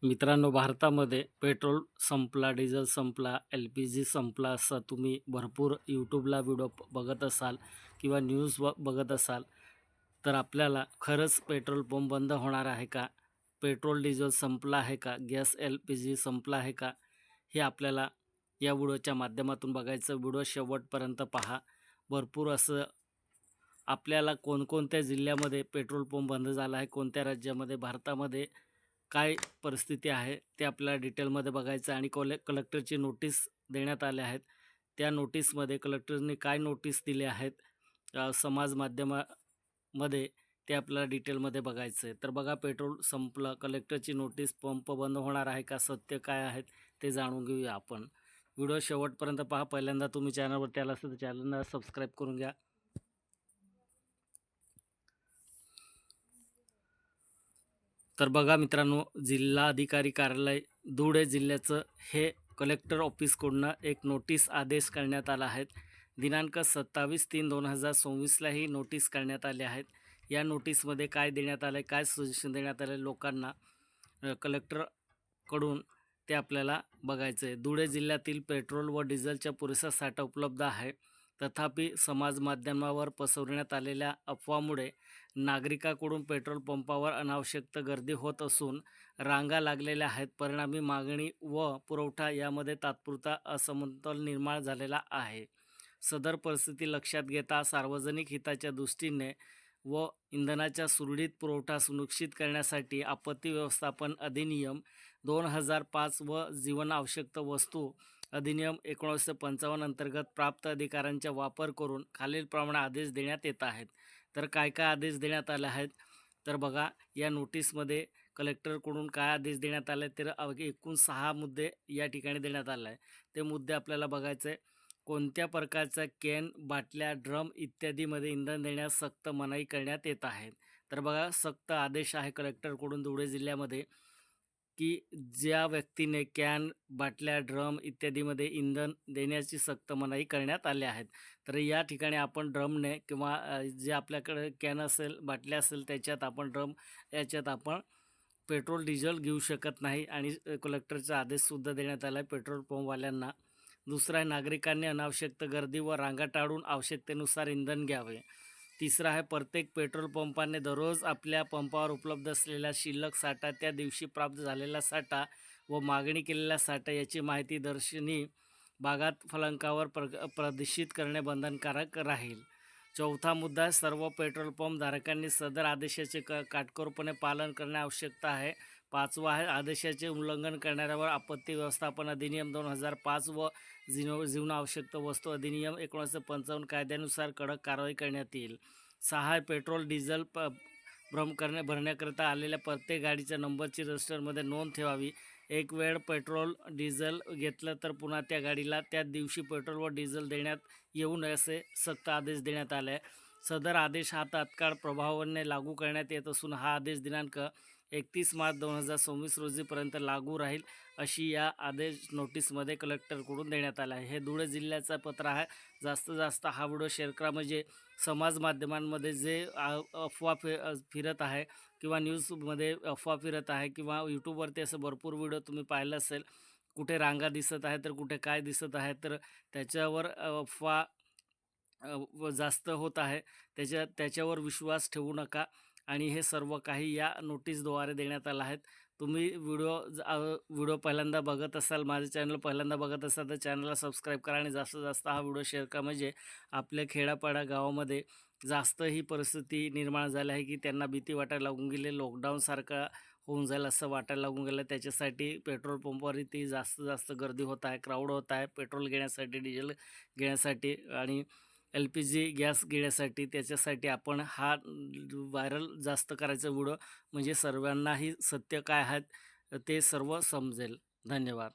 मित्रांनो, भारतामध्ये पेट्रोल संपला, डिझेल संपला, LPG संपला असं तुम्ही भरपूर यूट्यूबला व्हिडिओ बघत असाल किंवा न्यूज बघत असाल, तर आपल्याला खरंच पेट्रोल पंप बंद होणार आहे का? पेट्रोल डिझेल संपला आहे का? गॅस LPG संपला आहे का? हे आपल्याला या व्हिडिओच्या माध्यमातून बघायचं. व्हिडिओ शेवटपर्यंत पहा. भरपूर असं आपल्याला कोणकोणत्या जिल्ह्यामध्ये पेट्रोल पंप बंद झाला आहे, कोणत्या राज्यामध्ये, भारतामध्ये काय परिस्थिती आहे ते आपल्याला डिटेलमध्ये बघायचं आणि कलेक्टरची नोटीस देण्यात आल्या आहेत. त्या नोटीसमध्ये कलेक्टरने काय नोटीस दिले आहेत समाज माध्यमामध्ये ते आपल्याला डिटेलमध्ये बघायचं आहे. तर बघा, पेट्रोल संपलं, कलेक्टरची नोटीस, पंप बंद होणार आहे का, सत्य काय आहेत ते जाणून घेऊया आपण. व्हिडिओ शेवटपर्यंत पहा. पहिल्यांदा तुम्ही चॅनलवरती आला असेल तर चॅनलला सबस्क्राईब करून घ्या. तर बघा मित्रांनो, जिल्हाधिकारी कार्यालय धुळे जिल्ह्याचं हे कलेक्टर ऑफिसकडून एक नोटीस आदेश करण्यात आला आहे. दिनांक 27/3/2024 ही नोटीस करण्यात आली आहेत. या नोटीसमध्ये काय देण्यात आलं आहे, काय सजेशन देण्यात आलं आहे लोकांना कलेक्टरकडून, ते आपल्याला बघायचं आहे. धुळे जिल्ह्यातील पेट्रोल व डिझेलचा पुरेसा साठा उपलब्ध आहे. तथापि समाज माध्यमावर पसरवण्यात आलेल्या अफवामुळे नागरिकांकडून पेट्रोल पंपावर अनावश्यक गर्दी होत असून रांगा लागलेल्या आहेत. परिणामी मागणी व पुरवठा यामध्ये तात्पुरता असमतोल निर्माण झालेला आहे. सदर परिस्थिती लक्षात घेता सार्वजनिक हिताच्या दृष्टीने व इंधनाचा सुरळीत पुरवठा सुनिश्चित करण्यासाठी आपत्ती व्यवस्थापन अधिनियम 2005 व जीवनावश्यक वस्तू अधिनियम 1955 अंतर्गत प्राप्त अधिकारांचा वापर करून खालीलप्रमाणे आदेश देण्यात येत आहेत. तर काय काय आदेश देण्यात आले आहेत तर बघा, या नोटीसमध्ये कलेक्टरकडून काय आदेश देण्यात आले तर एकूण 6 मुद्दे या ठिकाणी देण्यात आले आहे. ते मुद्दे आपल्याला बघायचे. कोणत्या प्रकारच्या कॅन, बाटल्या, ड्रम इत्यादीमध्ये इंधन देण्यास सक्त मनाई करण्यात येत आहे. तर बघा, सक्त आदेश आहे कलेक्टरकडून धुळे जिल्ह्यामध्ये की ज्या व्यक्तीने कॅन, बाटल्या, ड्रम इत्यादीमध्ये इंधन देण्याची सक्त मनाई करण्यात आली आहेत. तर या ठिकाणी आपण ड्रमने किंवा जे आपल्याकडे कॅन असेल, बाटल्या असेल त्याच्यात आपण याच्यात आपण पेट्रोल, डिझेल घेऊ शकत नाही आणि कलेक्टरचा आदेशसुद्धा देण्यात आला आहे पेट्रोल पंपवाल्यांना. दुसरा आहे, नागरिकांनी अनावश्यक गर्दी व रांगा टाळून आवश्यकतेनुसार इंधन घ्यावे. तिसरा आहे, प्रत्येक पेट्रोल पंपाने दररोज आपल्या पंपावर उपलब्ध असलेला शिल्लक साठा, त्या दिवशी प्राप्त झालेला साठा व मागणी केलेला साठा याची माहिती दर्शनी भागात फलकावर प्रदर्शित करणे बंधनकारक राहील. चौथा मुद्दा, सर्व पेट्रोल पंप धारकांनी सदर आदेशाचे काटेकोरपणे पालन करणे आवश्यक आहे. पाचवा आहे, आदेशाचे उल्लंघन करणाऱ्यावर आपत्ती व्यवस्थापन अधिनियम 2005 व जीवनावश्यक वस्तू अधिनियम 1955 कायद्यानुसार कडक कारवाई करण्यात येईल. 6 आहे, पेट्रोल डिझेल भरण्याकरिता आलेल्या प्रत्येक गाडीच्या नंबरची रजिस्टरमध्ये नोंद ठेवावी. एक वेळ पेट्रोल डिझेल घेतलं तर पुन्हा त्या गाडीला त्याच दिवशी पेट्रोल व डिझेल देण्यात येऊ नये असे सक्त आदेश देण्यात आले आहे. सदर आदेश हा तात्काळ प्रभावाने लागू करण्यात येत असून हा आदेश दिनांक 31 मार्च 2024 रोजीपर्यंत लागू राहील अशी या आदेश नोटीसमध्ये कलेक्टरकडून देण्यात आला आहे. हे धुळे जिल्ह्याचं पत्र आहे. जास्तीत जास्त हा व्हिडिओ शेअर करा, म्हणजे समाज माध्यमांमध्ये जे अफवा फिरत आहे किंवा न्यूजमध्ये अफवा फिरत आहे किंवा यूट्यूबवरती असं भरपूर व्हिडिओ तुम्ही पाहिलं असेल, कुठे रांगा दिसत आहे तर कुठे काय दिसत आहे, तर त्याच्यावर अफवा जास्त होत आहे. त्याच्यावर विश्वास ठेवू नका आणि हे सर्व काही या नोटीसद्वारे देण्यात आलं आहे. तुम्ही व्हिडिओ पहिल्यांदा बघत असाल, माझं चॅनल पहिल्यांदा बघत असाल तर चॅनलला सबस्क्राईब करा आणि जास्तीत जास्त हा व्हिडिओ शेअर करा, म्हणजे आपल्या खेड्यापाड्या गावामध्ये जास्त ही परिस्थिती निर्माण झाली आहे की त्यांना भीती वाटायला लागून गेली, लॉकडाऊनसारखा होऊन जाईल असं वाटायला लागून गेलं. त्याच्यासाठी पेट्रोल पंपावरती जास्त जास्त गर्दी होत आहे, क्राऊड होत आहे पेट्रोल घेण्यासाठी, डिझेल घेण्यासाठी आणि LPG गॅस घेण्यासाठी. त्याच्यासाठी आपण हा व्हायरल जास्त करायचा व्हिडिओ, म्हणजे सर्वांनाही सत्य काय आहेत ते सर्व समजेल. धन्यवाद.